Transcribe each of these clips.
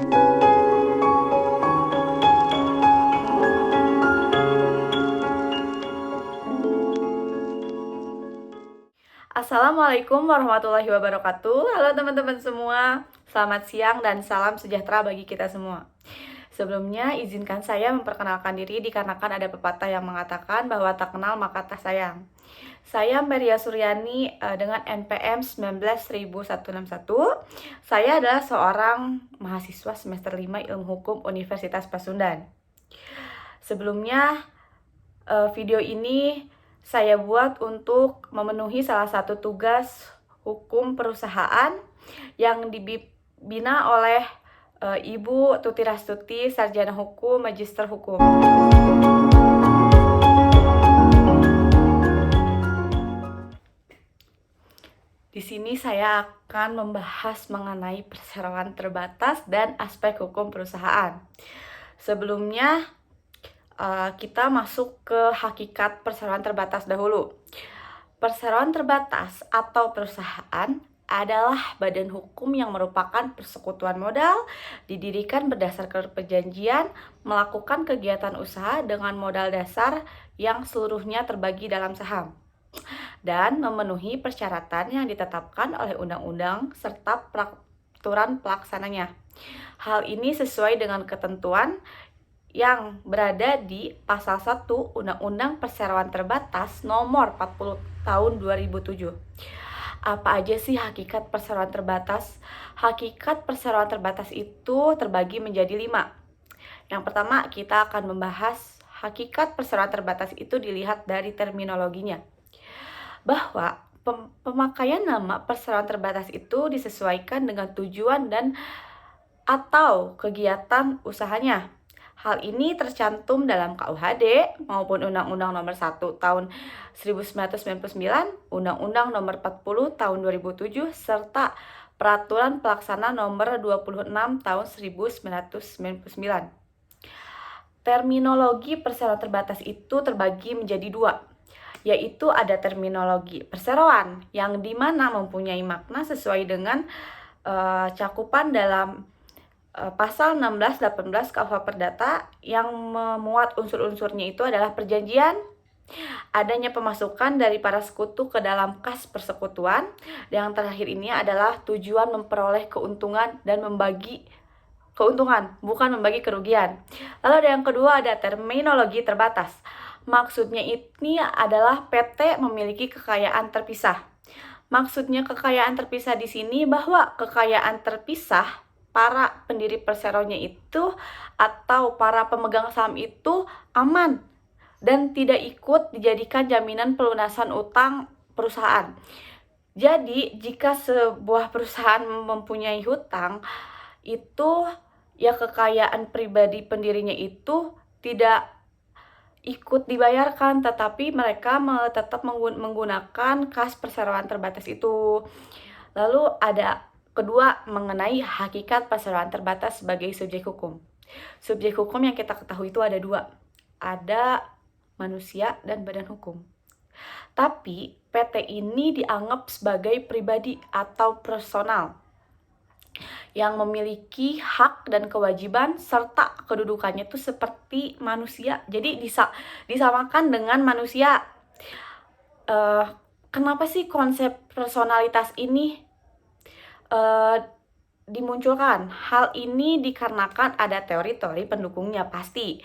Assalamualaikum warahmatullahi wabarakatuh. Halo teman-teman semua, selamat siang dan salam sejahtera bagi kita semua. Sebelumnya, izinkan saya memperkenalkan diri dikarenakan ada pepatah yang mengatakan bahwa tak kenal maka tak sayang. Saya Meria Suryani dengan NPM 19.161. Saya adalah seorang mahasiswa semester 5 Ilmu Hukum Universitas Pasundan. Sebelumnya, video ini saya buat untuk memenuhi salah satu tugas hukum perusahaan yang dibina oleh Ibu Tuti Rastuti, Sarjana Hukum, Magister Hukum. Di sini saya akan membahas mengenai perseroan terbatas dan aspek hukum perusahaan. Sebelumnya, kita masuk ke hakikat perseroan terbatas dahulu. Perseroan terbatas atau perusahaan adalah badan hukum yang merupakan persekutuan modal, didirikan berdasarkan perjanjian, melakukan kegiatan usaha dengan modal dasar yang seluruhnya terbagi dalam saham, dan memenuhi persyaratan yang ditetapkan oleh undang-undang serta peraturan pelaksananya. Hal ini sesuai dengan ketentuan yang berada di pasal 1 Undang-Undang Perseroan Terbatas nomor 40 tahun 2007. Apa aja sih hakikat perseroan terbatas? Hakikat perseroan terbatas itu terbagi menjadi 5. Yang pertama, kita akan membahas hakikat perseroan terbatas itu dilihat dari terminologinya. Bahwa pemakaian nama perseroan terbatas itu disesuaikan dengan tujuan dan atau kegiatan usahanya. Hal ini tercantum dalam KUHD maupun Undang-Undang Nomor 1 Tahun 1999, Undang-Undang Nomor 40 Tahun 2007, serta Peraturan Pelaksana Nomor 26 Tahun 1999. Terminologi perseroan terbatas itu terbagi menjadi 2, yaitu ada terminologi perseroan yang dimana mempunyai makna sesuai dengan cakupan dalam pasal 16-18 KUH Perdata yang memuat unsur-unsurnya itu adalah perjanjian, adanya pemasukan dari para sekutu ke dalam kas persekutuan, dan yang terakhir ini adalah tujuan memperoleh keuntungan dan membagi keuntungan, bukan membagi kerugian. Lalu ada yang kedua, ada terminologi terbatas. Maksudnya ini adalah PT memiliki kekayaan terpisah. Maksudnya kekayaan terpisah di sini bahwa kekayaan terpisah para pendiri perseroannya itu atau para pemegang saham itu aman dan tidak ikut dijadikan jaminan pelunasan utang perusahaan. Jadi, jika sebuah perusahaan mempunyai hutang, itu ya kekayaan pribadi pendirinya itu tidak ikut dibayarkan, tetapi mereka tetap menggunakan kas perseroan terbatas itu. Lalu ada kedua, mengenai hakikat perseroan terbatas sebagai subjek hukum. Subjek hukum yang kita ketahui itu ada 2. Ada manusia dan badan hukum. Tapi PT ini dianggap sebagai pribadi atau personal yang memiliki hak dan kewajiban serta kedudukannya itu seperti manusia. Jadi disamakan dengan manusia. Kenapa sih konsep personalitas ini dimunculkan? Hal ini dikarenakan ada teori-teori pendukungnya pasti.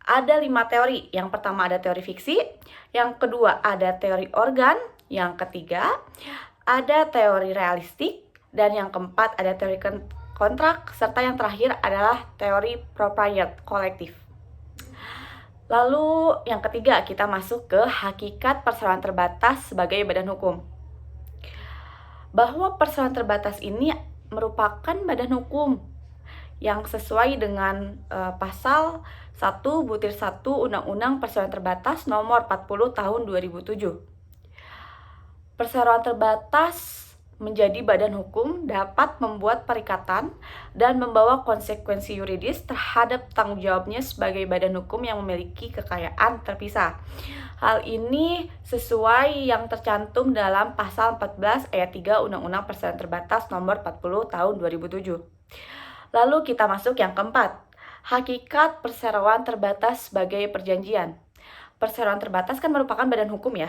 Ada 5 teori. Yang pertama ada teori fiksi, yang kedua ada teori organ, yang ketiga ada teori realistik, dan yang keempat ada teori kontrak, serta yang terakhir adalah teori propriet kolektif. Lalu yang ketiga, kita masuk ke hakikat perseroan terbatas sebagai badan hukum. Bahwa perseroan terbatas ini merupakan badan hukum yang sesuai dengan pasal 1/1 Undang-Undang Perseroan Terbatas nomor 40 tahun 2007. Perseroan terbatas menjadi badan hukum dapat membuat perikatan dan membawa konsekuensi yuridis terhadap tanggung jawabnya sebagai badan hukum yang memiliki kekayaan terpisah. Hal ini sesuai yang tercantum dalam pasal 14 ayat 3 Undang-Undang Perseroan Terbatas nomor 40 tahun 2007. Lalu kita masuk yang keempat, hakikat perseroan terbatas sebagai perjanjian. Perseroan terbatas kan merupakan badan hukum ya,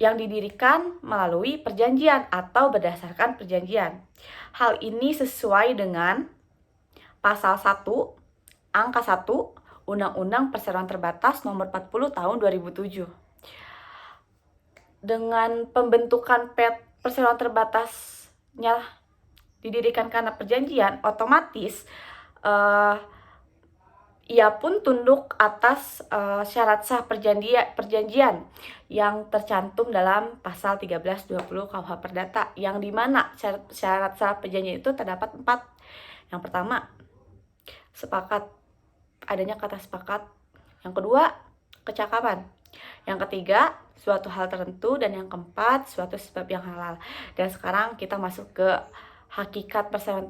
yang didirikan melalui perjanjian atau berdasarkan perjanjian. Hal ini sesuai dengan pasal 1, angka 1, Undang-Undang Perseroan Terbatas nomor 40 tahun 2007. Dengan pembentukan perseroan terbatasnya didirikan karena perjanjian, otomatis ia pun tunduk atas syarat sah perjanjian yang tercantum dalam pasal 1320 KUH Perdata, yang dimana syarat sah perjanjian itu terdapat 4. Yang pertama, sepakat, adanya kata sepakat. Yang kedua, kecakapan. Yang ketiga, suatu hal tertentu. Dan yang keempat, suatu sebab yang halal. Dan sekarang kita masuk ke hakikat perseroan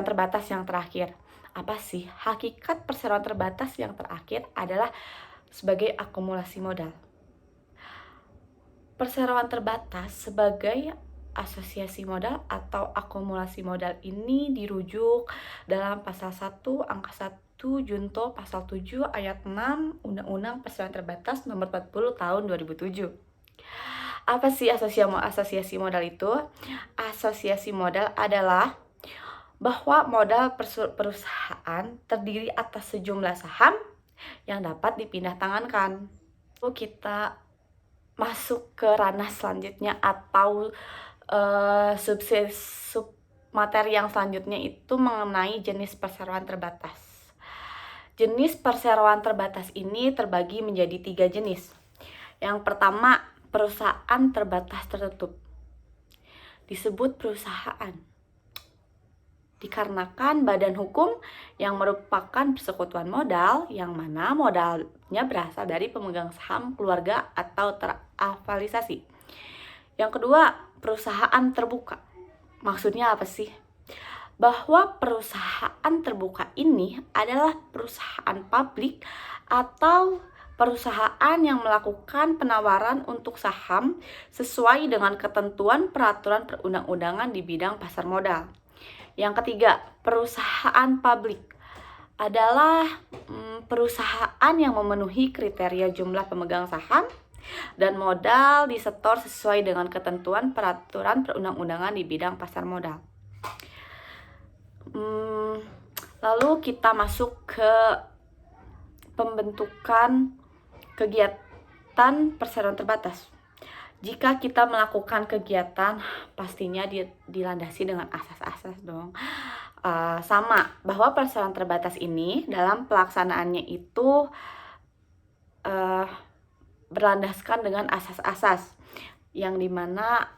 terbatas yang terakhir. Apa sih hakikat perseroan terbatas yang terakhir? Adalah sebagai akumulasi modal. Perseroan terbatas sebagai asosiasi modal atau akumulasi modal ini dirujuk dalam pasal 1 angka 1 Junto pasal 7 ayat 6 Undang-Undang Perseroan Terbatas nomor 40 tahun 2007. Apa sih asosiasi modal itu? Asosiasi modal adalah bahwa modal perusahaan terdiri atas sejumlah saham yang dapat dipindah tangankan. Lalu kita masuk ke ranah selanjutnya atau sub materi yang selanjutnya itu mengenai jenis perseroan terbatas. Jenis perseroan terbatas ini terbagi menjadi 3 jenis. Yang pertama, perusahaan terbatas tertutup. Disebut perusahaan dikarenakan badan hukum yang merupakan persekutuan modal, yang mana modalnya berasal dari pemegang saham keluarga atau terafiliasi. Yang kedua, perusahaan terbuka. Maksudnya apa sih? Bahwa perusahaan terbuka ini adalah perusahaan publik atau perusahaan yang melakukan penawaran untuk saham sesuai dengan ketentuan peraturan perundang-undangan di bidang pasar modal. Yang ketiga, perusahaan publik adalah perusahaan yang memenuhi kriteria jumlah pemegang saham dan modal disetor sesuai dengan ketentuan peraturan perundang-undangan di bidang pasar modal. Lalu kita masuk ke pembentukan kegiatan perseroan terbatas. Jika kita melakukan kegiatan, pastinya dilandasi dengan asas-asas dong. Sama, bahwa perseroan terbatas ini dalam pelaksanaannya itu berlandaskan dengan asas-asas, yang dimana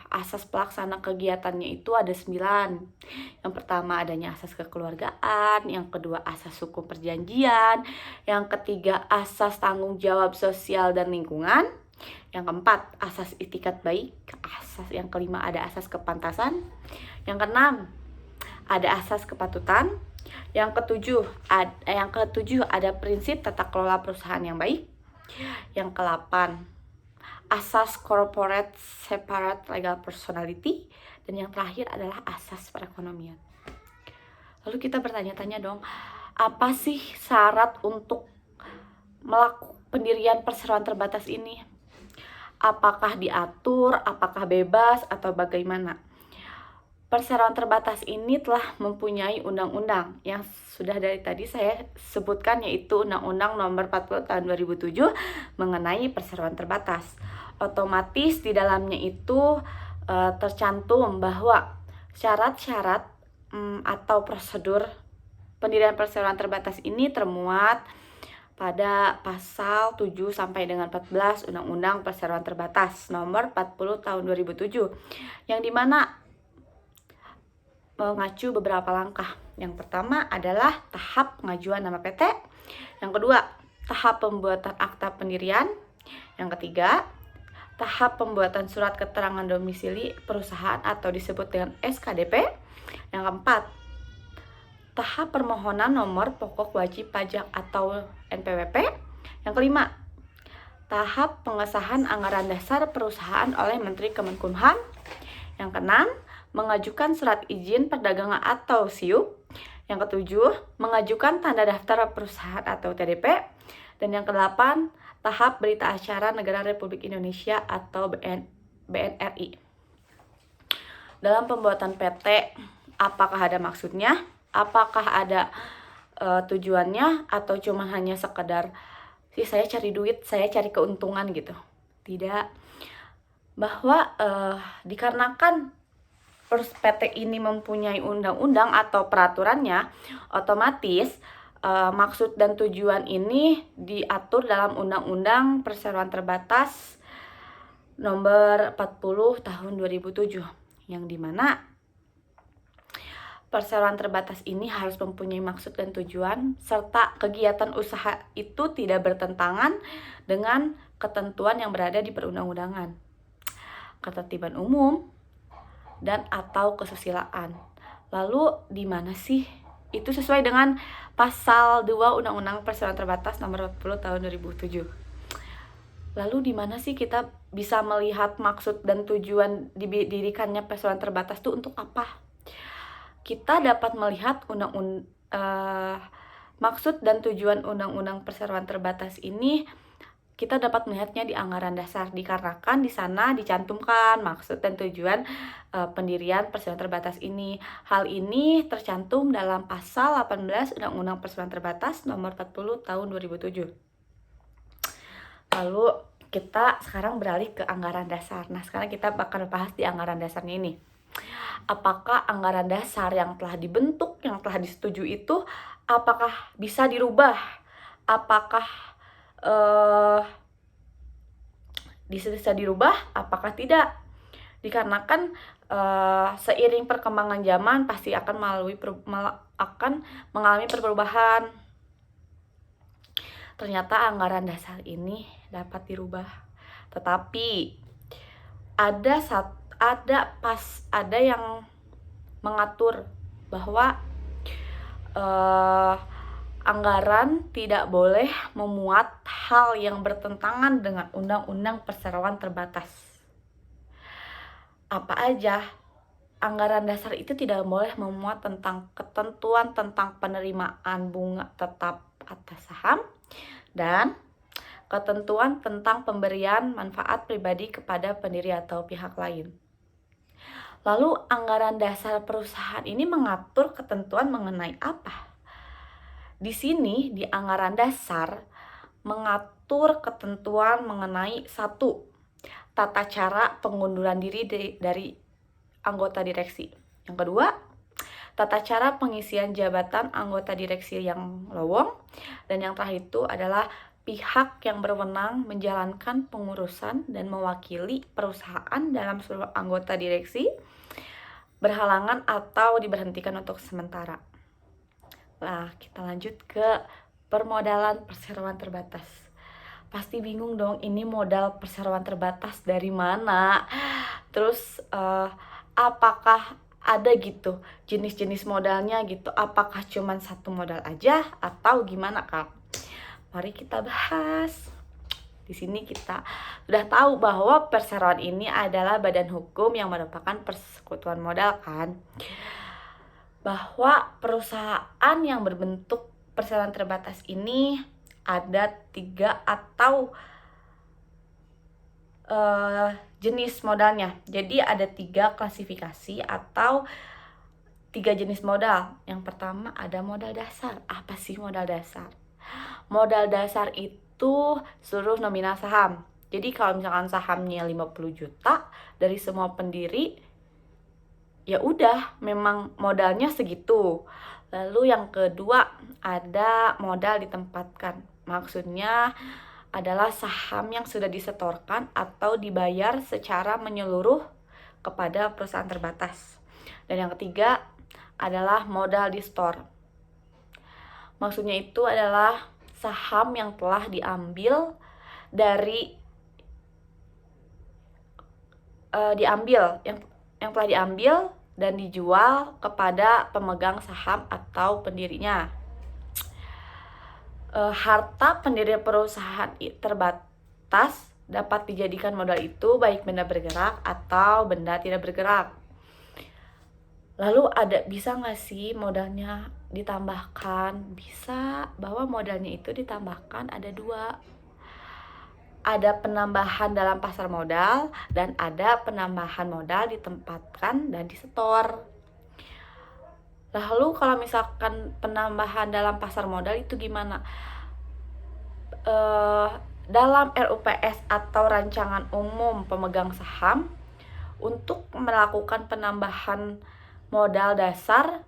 asas pelaksana kegiatannya itu ada 9. Yang pertama adanya asas kekeluargaan, yang kedua asas hukum perjanjian, yang ketiga asas tanggung jawab sosial dan lingkungan, yang keempat asas itikat baik, yang kelima ada asas kepantasan, yang keenam ada asas kepatutan, yang ketujuh ada prinsip tata kelola perusahaan yang baik, yang ke-8 asas corporate separate legal personality, dan yang terakhir adalah asas perekonomian. Lalu kita bertanya-tanya dong, apa sih syarat untuk melakukan pendirian perseroan terbatas ini? Apakah diatur, apakah bebas, atau bagaimana? Perseroan terbatas ini telah mempunyai undang-undang yang sudah dari tadi saya sebutkan, yaitu Undang-Undang Nomor 40 Tahun 2007 mengenai perseroan terbatas. Otomatis di dalamnya itu tercantum bahwa syarat-syarat atau prosedur pendirian perseroan terbatas ini termuat pada pasal 7 sampai dengan 14 Undang-Undang Perseroan Terbatas Nomor 40 Tahun 2007, yang dimana mengacu beberapa langkah. Yang pertama adalah tahap pengajuan nama PT, yang kedua tahap pembuatan akta pendirian, yang ketiga tahap pembuatan surat keterangan domisili perusahaan atau disebut dengan SKDP, yang keempat tahap permohonan nomor pokok wajib pajak atau NPWP, yang kelima tahap pengesahan anggaran dasar perusahaan oleh Menteri Kemenkumham, yang keenam mengajukan surat izin perdagangan atau SIUP. Yang ke-7, mengajukan tanda daftar perusahaan atau TDP. Dan yang ke-8, tahap berita acara Negara Republik Indonesia atau BNRI. Dalam pembuatan PT, apakah ada maksudnya? Apakah ada tujuannya? Atau cuma hanya sekedar saya cari duit, saya cari keuntungan gitu? Tidak. Bahwa dikarenakan PT ini mempunyai undang-undang atau peraturannya, otomatis maksud dan tujuan ini diatur dalam Undang-Undang Perseroan Terbatas Nomor 40 Tahun 2007, yang dimana perseroan terbatas ini harus mempunyai maksud dan tujuan, serta kegiatan usaha itu tidak bertentangan dengan ketentuan yang berada di perundang-undangan, ketertiban umum, dan atau kesusilaan. Lalu di mana sih? Itu sesuai dengan pasal 2 Undang-Undang Perseroan Terbatas Nomor 40 Tahun 2007. Lalu di mana sih kita bisa melihat maksud dan tujuan didirikannya perseroan terbatas itu untuk apa? Kita dapat melihat maksud dan tujuan Undang-Undang Perseroan Terbatas ini, kita dapat melihatnya di anggaran dasar, dikarenakan di sana dicantumkan maksud dan tujuan pendirian perseroan terbatas ini. Hal ini tercantum dalam pasal 18 Undang-Undang Perseroan Terbatas Nomor 40 Tahun 2007. Lalu kita sekarang beralih ke anggaran dasar. Nah, sekarang kita bakal bahas di anggaran dasarnya ini. Apakah anggaran dasar yang telah dibentuk, yang telah disetujui itu, apakah bisa dirubah? Apakah bisa dirubah? Apakah tidak? Dikarenakan seiring perkembangan zaman pasti akan mengalami perubahan. Ternyata anggaran dasar ini dapat dirubah, tetapi ada yang mengatur bahwa anggaran tidak boleh memuat hal yang bertentangan dengan Undang-Undang Perseroan Terbatas. Apa aja? Anggaran dasar itu tidak boleh memuat tentang ketentuan tentang penerimaan bunga tetap atas saham dan ketentuan tentang pemberian manfaat pribadi kepada pendiri atau pihak lain. Lalu anggaran dasar perusahaan ini mengatur ketentuan mengenai apa? Di sini di anggaran dasar mengatur ketentuan mengenai 1. Tata cara pengunduran diri dari anggota direksi. Yang kedua, tata cara pengisian jabatan anggota direksi yang lowong. Dan yang terakhir itu adalah pihak yang berwenang menjalankan pengurusan dan mewakili perusahaan dalam seluruh anggota direksi berhalangan atau diberhentikan untuk sementara. Nah, kita lanjut ke permodalan perseroan terbatas. Pasti bingung dong, ini modal perseroan terbatas dari mana? Terus apakah ada gitu jenis-jenis modalnya gitu? Apakah cuma satu modal aja atau gimana, Kak? Mari kita bahas. Di sini kita sudah tahu bahwa perseroan ini adalah badan hukum yang merupakan persekutuan modal kan. Bahwa perusahaan yang berbentuk perseroan terbatas ini ada 3 atau jenis modalnya. Jadi ada 3 klasifikasi atau 3 jenis modal. Yang pertama ada modal dasar. Apa sih modal dasar? Modal dasar itu seluruh nominal saham. Jadi kalau misalkan sahamnya 50 juta dari semua pendiri, ya udah memang modalnya segitu. Lalu yang kedua ada modal ditempatkan. Maksudnya adalah saham yang sudah disetorkan atau dibayar secara menyeluruh kepada perusahaan terbatas. Dan yang ketiga adalah modal di store. Maksudnya itu adalah saham yang telah diambil yang telah diambil dan dijual kepada pemegang saham atau pendirinya. Harta pendiri perusahaan terbatas dapat dijadikan modal itu baik benda bergerak atau benda tidak bergerak. Lalu bisa nggak sih modalnya ditambahkan? Bisa, bahwa modalnya itu ditambahkan ada dua. Ada penambahan dalam pasar modal dan ada penambahan modal ditempatkan dan disetor. Lalu kalau misalkan penambahan dalam pasar modal itu gimana? Dalam RUPS atau Rancangan Umum Pemegang Saham, untuk melakukan penambahan modal dasar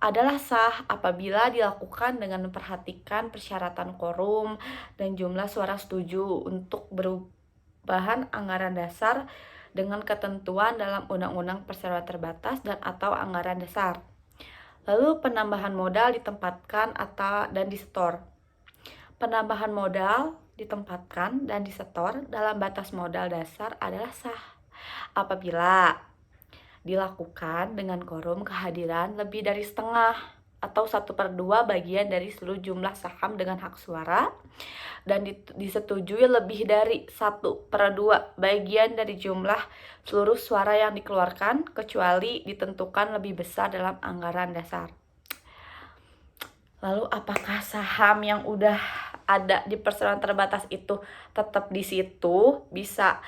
adalah sah apabila dilakukan dengan memperhatikan persyaratan quorum dan jumlah suara setuju untuk perubahan anggaran dasar dengan ketentuan dalam Undang-Undang Perseroan Terbatas dan atau anggaran dasar. Lalu penambahan modal ditempatkan dan disetor. Penambahan modal ditempatkan dan disetor dalam batas modal dasar adalah sah apabila dilakukan dengan quorum kehadiran lebih dari setengah atau 1/2 bagian dari seluruh jumlah saham dengan hak suara dan disetujui lebih dari 1/2 bagian dari jumlah seluruh suara yang dikeluarkan kecuali ditentukan lebih besar dalam anggaran dasar. Lalu apakah saham yang udah ada di perseroan terbatas itu tetap di situ bisa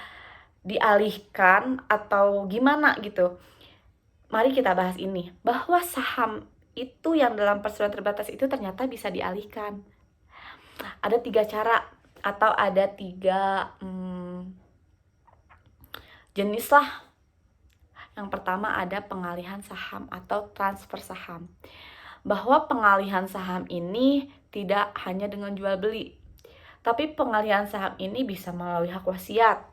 dialihkan atau gimana gitu? Mari kita bahas ini, bahwa saham itu yang dalam perseroan terbatas itu ternyata bisa dialihkan. Ada 3 cara atau ada 3 jenis lah. Yang pertama ada pengalihan saham atau transfer saham. Bahwa pengalihan saham ini tidak hanya dengan jual beli, tapi pengalihan saham ini bisa melalui hak wasiat,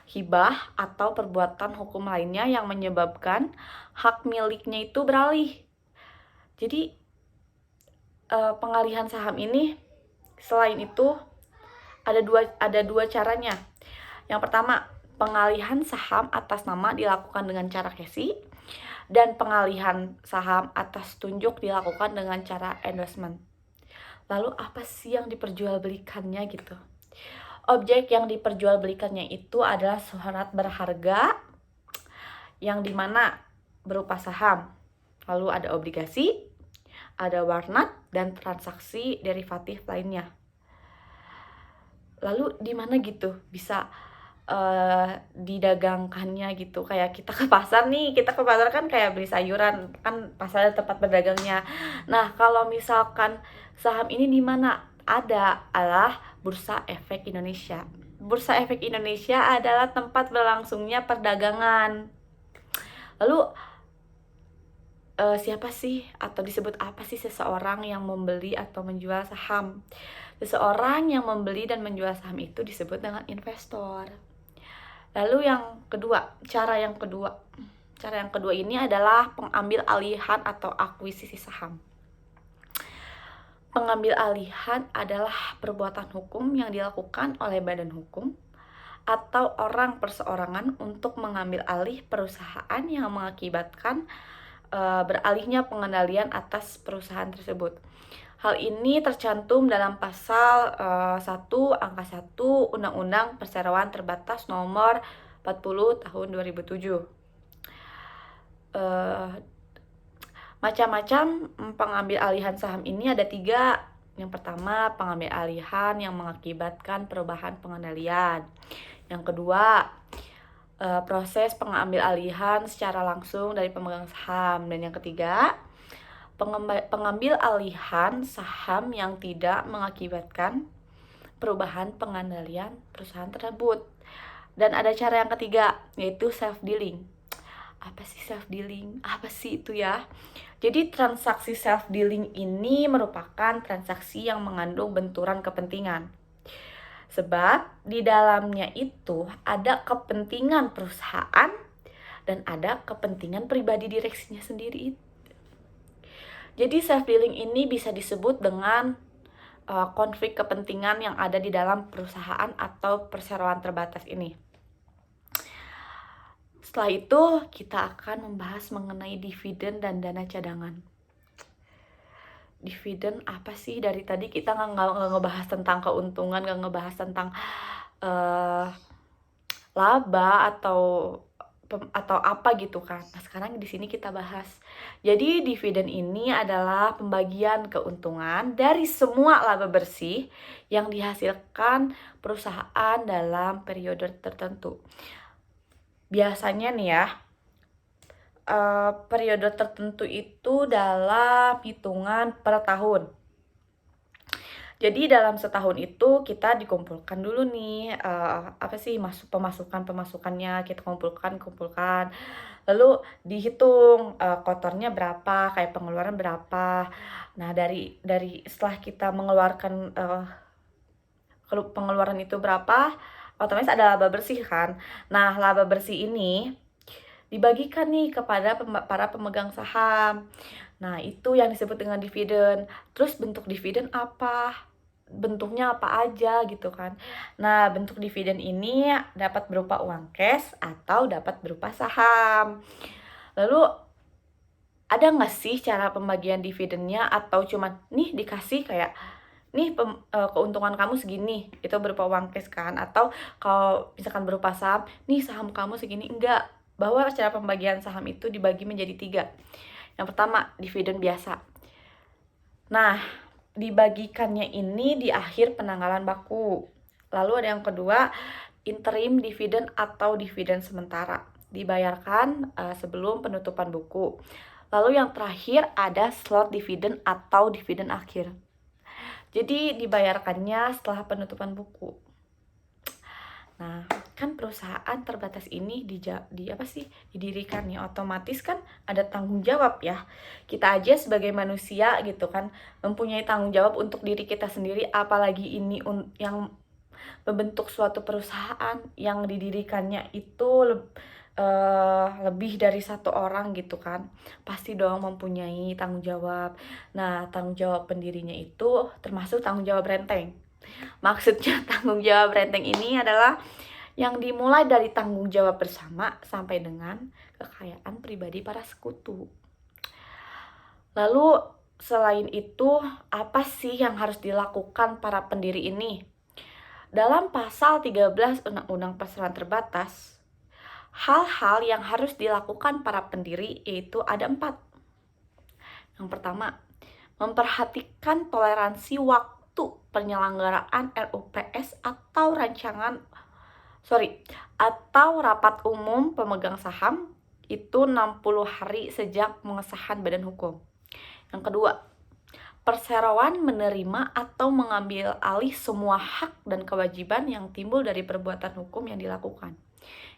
hibah, atau perbuatan hukum lainnya yang menyebabkan hak miliknya itu beralih. Jadi pengalihan saham ini selain itu ada dua caranya. Yang pertama, pengalihan saham atas nama dilakukan dengan cara CASI dan pengalihan saham atas tunjuk dilakukan dengan cara endorsement. Lalu apa sih yang diperjualbelikannya gitu? Objek yang diperjualbelikannya itu adalah surat berharga yang dimana berupa saham. Lalu ada obligasi, ada warrant, dan transaksi derivatif lainnya. Lalu di mana gitu bisa didagangkannya gitu? Kayak kita ke pasar kan kayak beli sayuran, kan pasarnya tempat berdagangnya. Nah, kalau misalkan saham ini di mana adalah Bursa Efek Indonesia. Bursa Efek Indonesia adalah tempat berlangsungnya perdagangan. Lalu siapa sih atau disebut apa sih seseorang yang membeli atau menjual saham? Seseorang yang membeli dan menjual saham itu disebut dengan investor. Lalu cara yang kedua ini adalah pengambil alihan atau akuisisi saham. Pengambil alihan adalah perbuatan hukum yang dilakukan oleh badan hukum atau orang perseorangan untuk mengambil alih perusahaan yang mengakibatkan beralihnya pengendalian atas perusahaan tersebut. Hal ini tercantum dalam pasal 1 angka 1 Undang-Undang Perseroan Terbatas nomor 40 tahun 2007. Macam-macam pengambil alihan saham ini ada 3. Yang pertama, pengambil alihan yang mengakibatkan perubahan pengendalian. Yang kedua, proses pengambil alihan secara langsung dari pemegang saham. Dan yang ketiga, pengambil alihan saham yang tidak mengakibatkan perubahan pengendalian perusahaan tersebut. Dan ada cara yang ketiga, yaitu self dealing. Apa sih self dealing? Apa sih itu ya? Jadi transaksi self dealing ini merupakan transaksi yang mengandung benturan kepentingan. Sebab di dalamnya itu ada kepentingan perusahaan dan ada kepentingan pribadi direksinya sendiri. Jadi self dealing ini bisa disebut dengan konflik kepentingan yang ada di dalam perusahaan atau perseroan terbatas ini. Setelah itu kita akan membahas mengenai dividen dan dana cadangan. Dividen apa sih? Dari tadi kita nggak ngebahas tentang keuntungan, nggak ngebahas tentang laba atau atau apa gitu kan. Nah, sekarang di sini kita bahas. Jadi dividen ini adalah pembagian keuntungan dari semua laba bersih yang dihasilkan perusahaan dalam periode tertentu. Biasanya nih ya, periode tertentu itu dalam hitungan per tahun. Jadi dalam setahun itu kita dikumpulkan dulu nih apa sih pemasukannya kita kumpulkan. Lalu dihitung kotornya berapa, kayak pengeluaran berapa. Nah, dari setelah kita mengeluarkan pengeluaran itu berapa, otomatis ada laba bersih kan. Nah, laba bersih ini dibagikan nih kepada para pemegang saham. Nah, itu yang disebut dengan dividen. Terus bentuk dividen apa? Bentuknya apa aja gitu kan. Nah, bentuk dividen ini dapat berupa uang cash atau dapat berupa saham. Lalu ada nggak sih cara pembagian dividennya, atau cuman nih dikasih kayak nih keuntungan kamu segini, itu berupa uang cash kan, atau kalau misalkan berupa saham, nih saham kamu segini. Enggak, bahwa cara pembagian saham itu dibagi menjadi 3. Yang pertama, dividen biasa. Nah, dibagikannya ini di akhir penanggalan baku. Lalu ada yang kedua, interim dividen atau dividen sementara, dibayarkan sebelum penutupan buku. Lalu yang terakhir ada slot dividen atau dividen akhir. Jadi dibayarkannya setelah penutupan buku. Nah, kan perusahaan terbatas ini didirikan nih, otomatis kan ada tanggung jawab ya. Kita aja sebagai manusia gitu kan mempunyai tanggung jawab untuk diri kita sendiri, apalagi ini yang membentuk suatu perusahaan yang didirikannya itu lebih dari 1 orang gitu kan. Pasti dong mempunyai tanggung jawab. Nah, tanggung jawab pendirinya itu termasuk tanggung jawab renteng. Maksudnya tanggung jawab renteng ini adalah yang dimulai dari tanggung jawab bersama sampai dengan kekayaan pribadi para sekutu. Lalu selain itu, apa sih yang harus dilakukan para pendiri ini? Dalam pasal 13 Undang-Undang Perseroan Terbatas, hal-hal yang harus dilakukan para pendiri yaitu ada 4. Yang pertama, memperhatikan toleransi waktu penyelenggaraan RUPS atau rapat umum pemegang saham itu 60 hari sejak pengesahan badan hukum. Yang kedua, perseroan menerima atau mengambil alih semua hak dan kewajiban yang timbul dari perbuatan hukum yang dilakukan.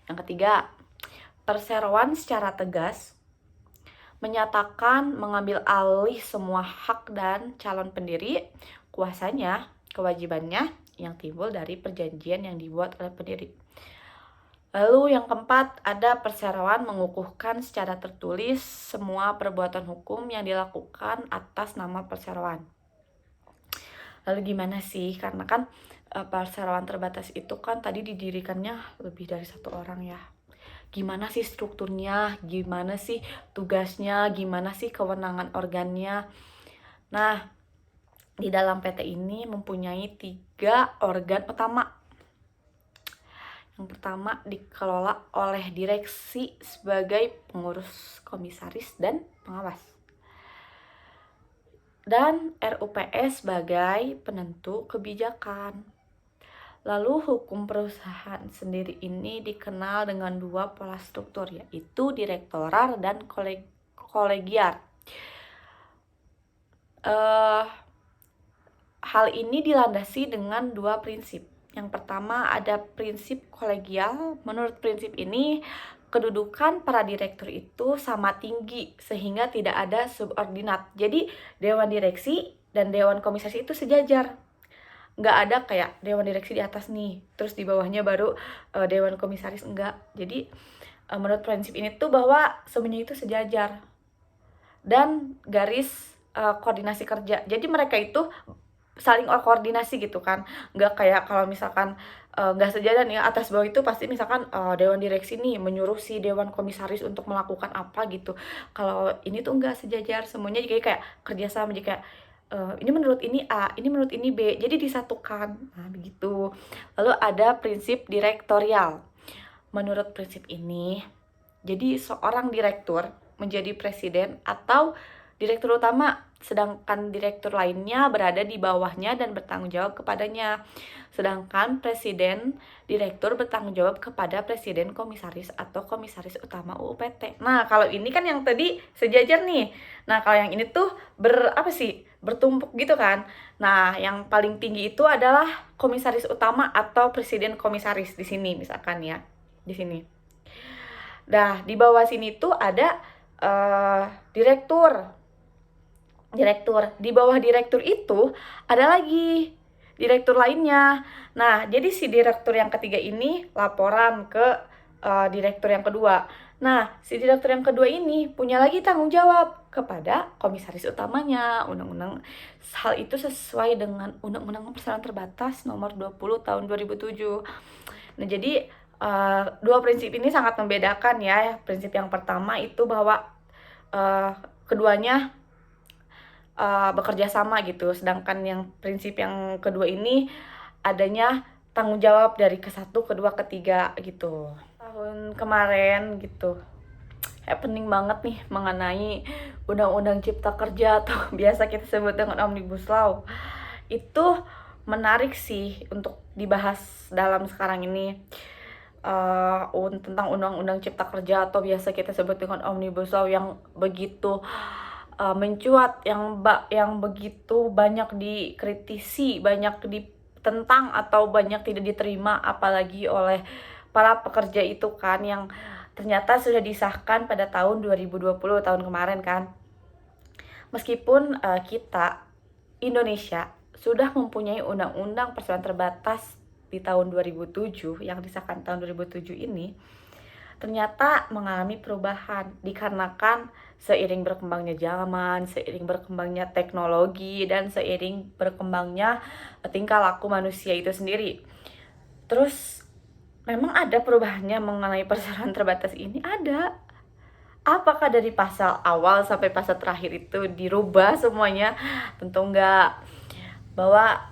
Yang ketiga, perseroan secara tegas menyatakan mengambil alih semua hak dan calon pendiri, kuasanya, kewajibannya yang timbul dari perjanjian yang dibuat oleh pendiri. Lalu yang keempat, ada perseroan mengukuhkan secara tertulis semua perbuatan hukum yang dilakukan atas nama perseroan. Lalu gimana sih? Karena kan perseroan terbatas itu kan tadi didirikannya lebih dari 1 orang ya. Gimana sih strukturnya, gimana sih tugasnya, gimana sih kewenangan organnya. Nah, di dalam PT ini mempunyai 3 organ utama. Yang pertama, dikelola oleh direksi sebagai pengurus, komisaris, dan pengawas. Dan RUPS sebagai penentu kebijakan. Lalu hukum perusahaan sendiri ini dikenal dengan 2 pola struktur, yaitu direktorat dan kolegial. Hal ini dilandasi dengan 2 prinsip. Yang pertama ada prinsip kolegial. Menurut prinsip ini, kedudukan para direktur itu sama tinggi sehingga tidak ada subordinat. Jadi dewan direksi dan dewan komisaris itu sejajar. Nggak ada kayak dewan direksi di atas nih, terus di bawahnya baru dewan komisaris, enggak. Jadi menurut prinsip ini tuh bahwa semuanya itu sejajar dan garis koordinasi kerja. Jadi mereka itu saling koordinasi gitu kan, nggak kayak kalau misalkan nggak sejajar nih atas bawah itu pasti misalkan dewan direksi nih menyuruh si dewan komisaris untuk melakukan apa gitu. Kalau ini tuh nggak sejajar, semuanya jadi kayak kerjasama, jadi kayak ini menurut ini A, ini menurut ini B, jadi disatukan. Nah, begitu. Lalu ada prinsip direktorial. Menurut prinsip ini, Jadi seorang direktur menjadi presiden atau direktur utama, sedangkan direktur lainnya berada di bawahnya dan bertanggung jawab kepadanya. Sedangkan presiden direktur bertanggung jawab kepada presiden komisaris atau komisaris utama UUPT. Nah, kalau ini kan yang tadi sejajar nih. Nah, kalau yang ini tuh bertumpuk gitu kan. Nah, yang paling tinggi itu adalah komisaris utama atau presiden komisaris di sini misalkan ya. Di sini. Nah, di bawah sini tuh ada direktur. Di bawah direktur itu ada lagi direktur lainnya. Nah, jadi si direktur yang ketiga ini laporan ke direktur yang kedua. Nah, si direktur yang kedua ini punya lagi tanggung jawab kepada komisaris utamanya. Hal itu sesuai dengan Undang-Undang Perseroan Terbatas nomor 20 tahun 2007. Nah, jadi dua prinsip ini sangat membedakan ya. Prinsip yang pertama itu bahwa keduanya bekerja sama gitu, sedangkan yang prinsip yang kedua ini adanya tanggung jawab dari ke satu, kedua, ketiga gitu. Tahun kemarin gitu happening banget nih mengenai Undang-Undang Cipta Kerja atau biasa kita sebut dengan Omnibus Law. Itu menarik sih untuk dibahas dalam sekarang ini. Tentang Undang-Undang Cipta Kerja atau biasa kita sebut dengan Omnibus Law yang begitu mencuat, yang begitu banyak dikritisi, banyak ditentang atau banyak tidak diterima apalagi oleh para pekerja itu kan, yang ternyata sudah disahkan pada tahun 2020, tahun kemarin kan. Meskipun kita Indonesia sudah mempunyai Undang-Undang Perseroan Terbatas di tahun 2007 yang disahkan tahun 2007 ini, ternyata mengalami perubahan dikarenakan seiring berkembangnya zaman, seiring berkembangnya teknologi, dan seiring berkembangnya tingkah laku manusia itu sendiri. Terus memang ada perubahannya mengenai perseroan terbatas ini? Ada. Apakah dari pasal awal sampai pasal terakhir itu dirubah semuanya? Tentu enggak. Bahwa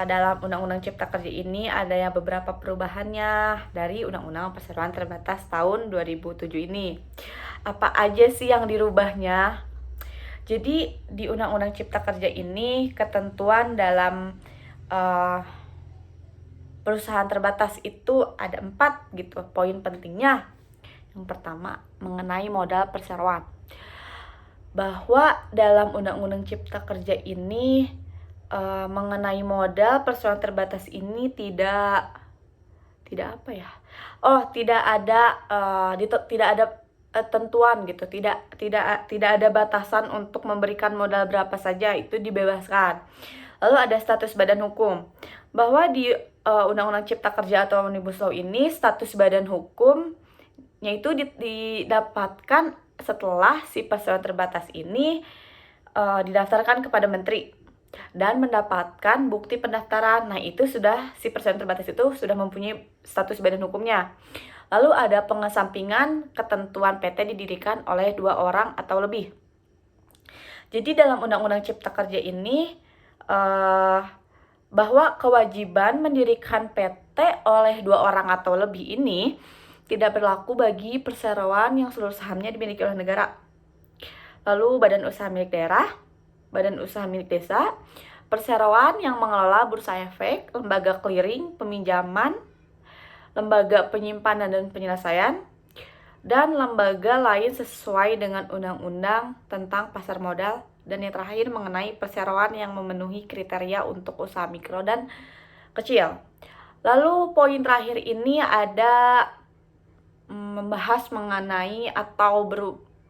dalam Undang-Undang Cipta Kerja ini ada yang beberapa perubahannya dari Undang-Undang Perseroan Terbatas tahun 2007 ini. Apa aja sih yang dirubahnya? Jadi di Undang-Undang Cipta Kerja ini ketentuan dalam perusahaan terbatas itu ada 4 gitu poin pentingnya. Yang pertama mengenai modal perseroan. Bahwa dalam Undang-Undang Cipta Kerja ini mengenai modal perseroan terbatas ini tidak ada tentuan gitu, tidak ada batasan untuk memberikan modal berapa saja, itu dibebaskan. Lalu ada status badan hukum, bahwa di Undang-Undang Cipta Kerja atau Omnibus Law ini status badan hukumnya itu didapatkan setelah si perseroan terbatas ini didaftarkan kepada menteri dan mendapatkan bukti pendaftaran. Nah, itu sudah si perseroan terbatas itu sudah mempunyai status badan hukumnya. Lalu ada pengesampingan ketentuan PT didirikan oleh 2 orang atau lebih. Jadi dalam Undang-Undang Cipta Kerja ini bahwa kewajiban mendirikan PT oleh 2 orang atau lebih ini tidak berlaku bagi perseroan yang seluruh sahamnya dimiliki oleh negara. Lalu badan usaha milik daerah, badan usaha milik desa, perseroan yang mengelola bursa efek, lembaga clearing, peminjaman, lembaga penyimpanan dan penyelesaian, dan lembaga lain sesuai dengan undang-undang tentang pasar modal. Dan yang terakhir mengenai perseroan yang memenuhi kriteria untuk usaha mikro dan kecil. Lalu poin terakhir ini ada membahas mengenai atau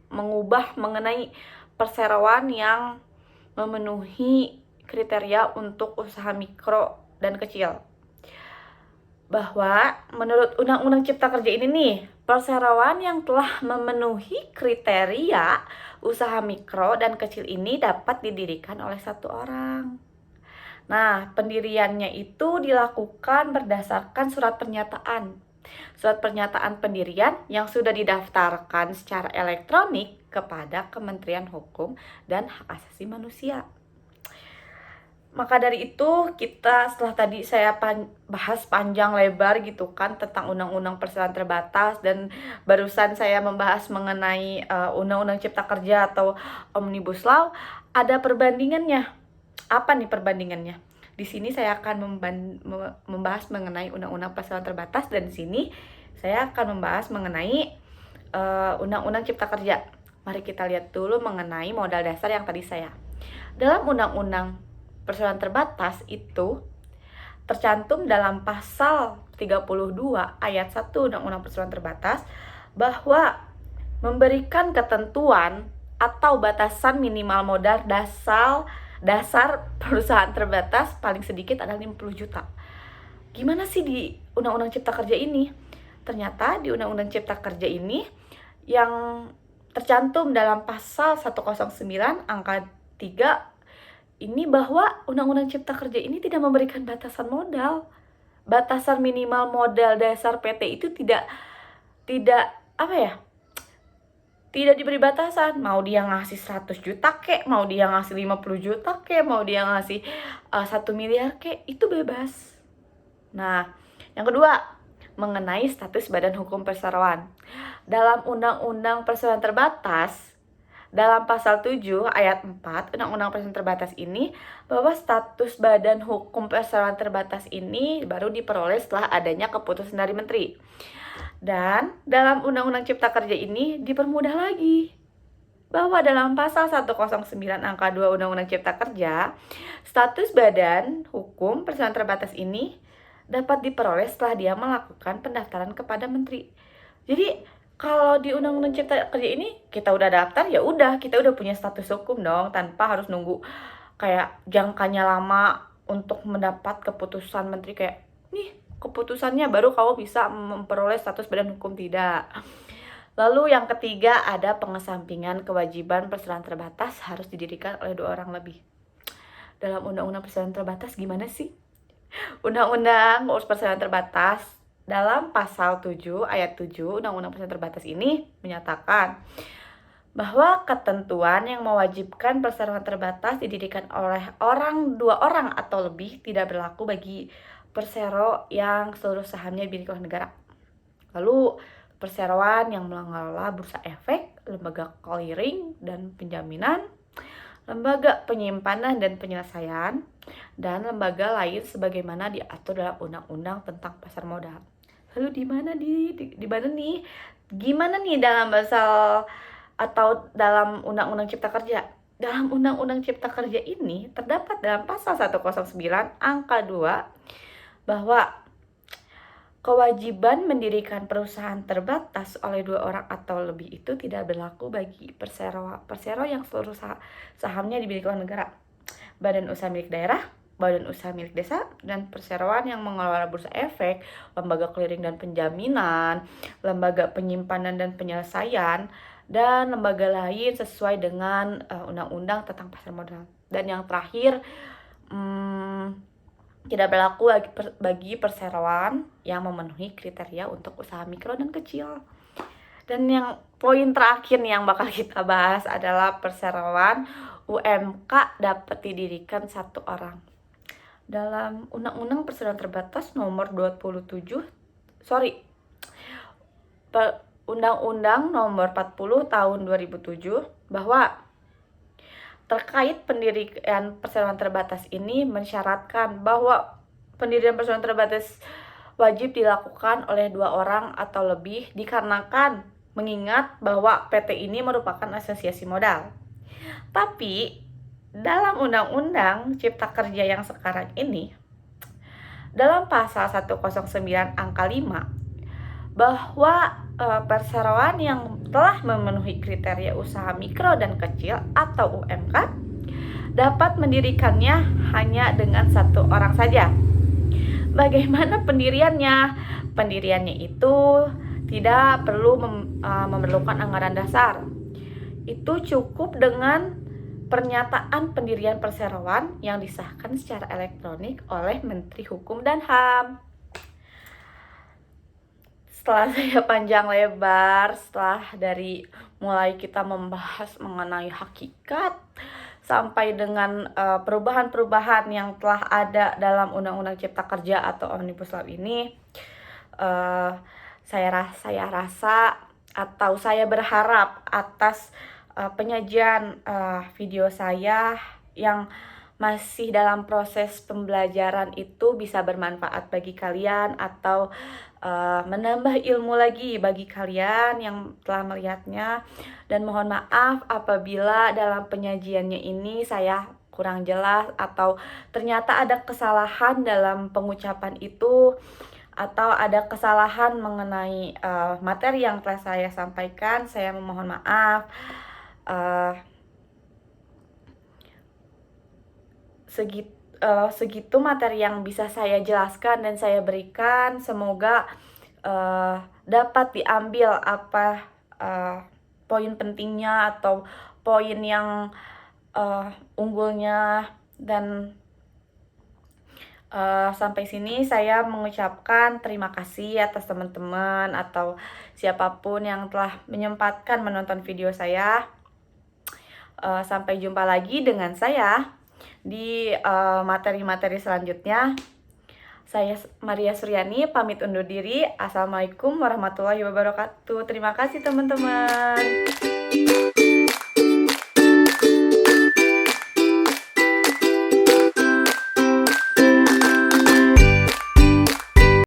mengubah mengenai perseroan yang memenuhi kriteria untuk usaha mikro dan kecil. Bahwa menurut Undang-Undang Cipta Kerja ini nih, perseroan yang telah memenuhi kriteria usaha mikro dan kecil ini dapat didirikan oleh 1 orang. Nah, pendiriannya itu dilakukan berdasarkan surat pernyataan pendirian yang sudah didaftarkan secara elektronik kepada Kementerian Hukum dan Hak Asasi Manusia. Maka dari itu kita setelah tadi saya bahas panjang lebar gitu kan tentang undang-undang perseroan terbatas, dan barusan saya membahas mengenai undang-undang cipta kerja atau omnibus law, ada perbandingannya. Apa nih perbandingannya? Di sini saya akan membahas mengenai undang-undang perseroan terbatas, dan di sini saya akan membahas mengenai undang-undang cipta kerja. Mari kita lihat dulu mengenai modal dasar yang tadi saya. Dalam undang-undang perseroan terbatas itu tercantum dalam pasal 32 ayat 1 Undang-Undang Perseroan Terbatas bahwa memberikan ketentuan atau batasan minimal modal dasar perusahaan terbatas paling sedikit adalah 50 juta. Gimana sih di Undang-Undang Cipta Kerja ini? Ternyata di Undang-Undang Cipta Kerja ini yang tercantum dalam pasal 109 angka 3 ini bahwa Undang-Undang Cipta Kerja ini tidak memberikan batasan modal. Batasan minimal modal dasar PT itu tidak apa ya? Tidak diberi batasan. Mau dia ngasih 100 juta kek, mau dia ngasih 50 juta kek, mau dia ngasih 1 miliar kek, itu bebas. Nah, yang kedua, mengenai status Badan Hukum Perseroan. Dalam Undang-Undang Perseroan Terbatas, dalam pasal 7 ayat 4 Undang-Undang Perseroan Terbatas ini, bahwa status Badan Hukum Perseroan Terbatas ini baru diperoleh setelah adanya keputusan dari Menteri. Dan dalam Undang-Undang Cipta Kerja ini dipermudah lagi, bahwa dalam pasal 109 angka 2 Undang-Undang Cipta Kerja, status Badan Hukum Perseroan Terbatas ini dapat diperoleh setelah dia melakukan pendaftaran kepada Menteri. Jadi kalau di Undang-Undang Cipta Kerja ini kita udah daftar, ya udah kita udah punya status hukum dong, tanpa harus nunggu kayak jangkanya lama untuk mendapat keputusan menteri, kayak nih keputusannya baru kamu bisa memperoleh status badan hukum. Tidak. Lalu yang ketiga, ada pengesampingan kewajiban perseroan terbatas harus didirikan oleh 2 orang lebih. Dalam Undang-Undang Perseroan Terbatas gimana sih? Undang-Undang Perseroan Terbatas dalam pasal 7 ayat 7 Undang-Undang Perseroan Terbatas ini menyatakan bahwa ketentuan yang mewajibkan perseroan terbatas didirikan oleh 2 orang atau lebih tidak berlaku bagi persero yang seluruh sahamnya dimiliki oleh negara. Lalu perseroan yang mengelola bursa efek, lembaga clearing dan penjaminan, lembaga penyimpanan dan penyelesaian, dan lembaga lain sebagaimana diatur dalam undang-undang tentang pasar modal. Lalu di mana nih? Gimana nih dalam pasal atau dalam Undang-Undang Cipta Kerja? Dalam Undang-Undang Cipta Kerja ini terdapat dalam pasal 109 angka 2 bahwa kewajiban mendirikan perusahaan terbatas oleh 2 orang atau lebih itu tidak berlaku bagi persero yang seluruh sahamnya dimiliki oleh negara, badan usaha milik daerah, badan usaha milik desa, dan perseroan yang mengelola bursa efek, lembaga clearing dan penjaminan, lembaga penyimpanan dan penyelesaian, dan lembaga lain sesuai dengan undang-undang tentang pasar modal. Dan yang terakhir, tidak berlaku bagi perseroan yang memenuhi kriteria untuk usaha mikro dan kecil. Dan yang poin terakhir nih yang bakal kita bahas adalah perseroan UMK dapat didirikan 1 orang. Dalam Undang-Undang Perseroan Terbatas nomor 27, Undang-Undang nomor 40 tahun 2007 bahwa terkait pendirian perseroan terbatas ini mensyaratkan bahwa pendirian perseroan terbatas wajib dilakukan oleh 2 orang atau lebih dikarenakan mengingat bahwa PT ini merupakan asosiasi modal. Tapi dalam Undang-Undang Cipta Kerja yang sekarang ini, dalam pasal 109 angka 5, bahwa perseroan yang telah memenuhi kriteria usaha mikro dan kecil atau UMK dapat mendirikannya hanya dengan 1 orang saja. Bagaimana pendiriannya? Pendiriannya itu tidak perlu memerlukan anggaran dasar. Itu cukup dengan pernyataan pendirian perseroan yang disahkan secara elektronik oleh Menteri Hukum dan HAM. Setelah saya panjang lebar, setelah dari mulai kita membahas mengenai hakikat sampai dengan perubahan-perubahan yang telah ada dalam Undang-Undang Cipta Kerja atau Omnibus Law ini, saya rasa atau saya berharap atas penyajian video saya yang masih dalam proses pembelajaran itu bisa bermanfaat bagi kalian atau menambah ilmu lagi bagi kalian yang telah melihatnya. Dan mohon maaf apabila dalam penyajiannya ini saya kurang jelas atau ternyata ada kesalahan dalam pengucapan itu, atau ada kesalahan mengenai materi yang telah saya sampaikan. Saya memohon maaf. Segitu materi yang bisa saya jelaskan dan saya berikan. Semoga dapat diambil apa poin pentingnya atau poin yang unggulnya. Dan sampai sini saya mengucapkan terima kasih atas teman-teman atau siapapun yang telah menyempatkan menonton video saya. Sampai jumpa lagi dengan saya di materi-materi selanjutnya. Saya Maria Suryani pamit undur diri. Assalamualaikum warahmatullahi wabarakatuh. Terima kasih teman-teman.